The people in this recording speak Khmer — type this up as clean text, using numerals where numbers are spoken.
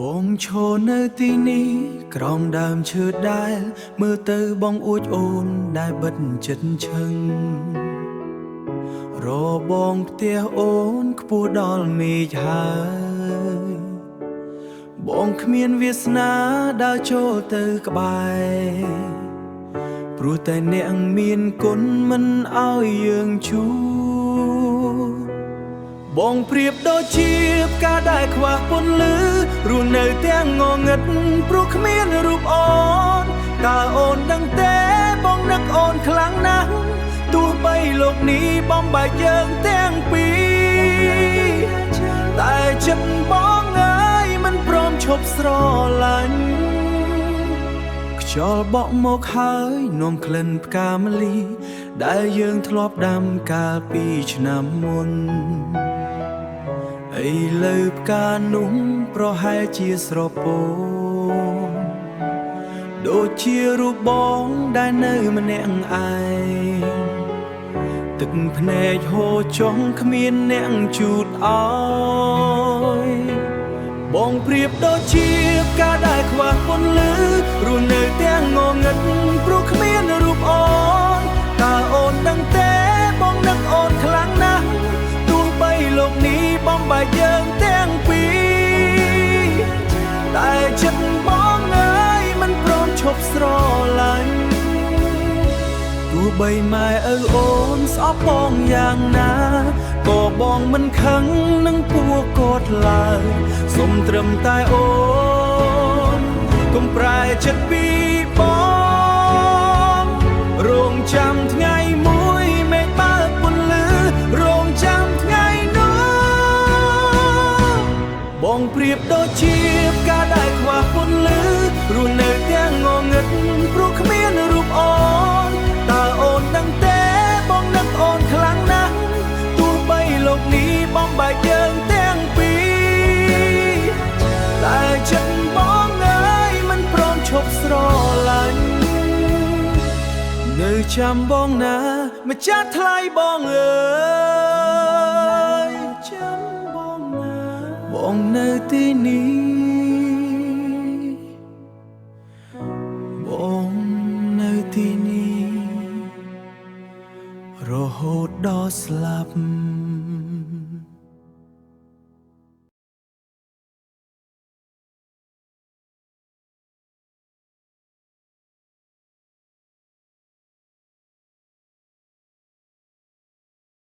បងឈរនៅទីនេះក្រោមដើមឈើដែលមើលទៅបងអួចអូនដែលបិទចិត្តឈឹងរបងផ្ទះអូនខ្ពស់ដល់មេឃហើយបងគ្មានវាសនាដើរចូលទៅក្បែរព្រោះតែអ្នកមានគុណមិនឲ្យយើងជួបបងប្រៀបដូចជាផ្កាដែលខ្វះពន្លឺរស់នៅទាំងងងឹតព្រោះគ្មានរូបអូនតើអូនដឹងទេបងនឹកអូនខ្លាំងណាស់ទោះបីលោកនេះបំបែកយើងទាំងពីរតែចិត្តបងអើយមិនព្រមឈប់ស្រឡាញ់ខ្យល់បក់មកហើយនាំក្លិនផ្កាម្លិះដែលយើងធ្លាប់ដាំកាលពីឆ្នាំមុនឥឡូវផ្កានោះប្រហែលជាស្រពោនដូចជារូបបងដែលនៅម្នាក់ឯងទឹកភ្នែកហូរចុះគ្មានអ្នកជូតអោយបងប្រៀបដូចជាផ្កាដែលខ្វះពន្លឺរស់នៅទាំងងងឹតព្រោះគ្មានរូបអូនតើអូនដឹងទេបងនឹកអូនខ្លាំងណាស់ទោះបីលោកនេះបំបែកយើងទាំងពីរតែចិត្តបងអើយមិនព្រមឈប់ស្រឡាញ់ទោះបីម៉ែឪអូនស្អប់បងយ៉ាងណាក៏បងមិនខឹងនឹងពួកគាត់ឡើយសុំត្រឹមតែអូនកុំប្រែចិត្តពីបងរងចាំថ្ងៃមួយមេឃបើកពន្លឺរងចាំថ្ងៃនោះបងប្រៀបដូចជាផ្កាដែលខ្វះពន្លឺរស់នៅទាំងងងឹតព្រោះគ្មានរូបអូនតើអូនដឹងទេបងនឹកអូនខ្លាំងណាស់ទោះបីលោកនេះបំបែកយើងទាំងពីរតែចិត្តបងអើយមិនព្រមឈប់ស្រឡាញ់នៅចាំបងណាម្ចាស់ថ្លៃបងអើយចាំបងណាបងនៅទីនេះបងនៅទីនេះរហូតដល់ស្លាប់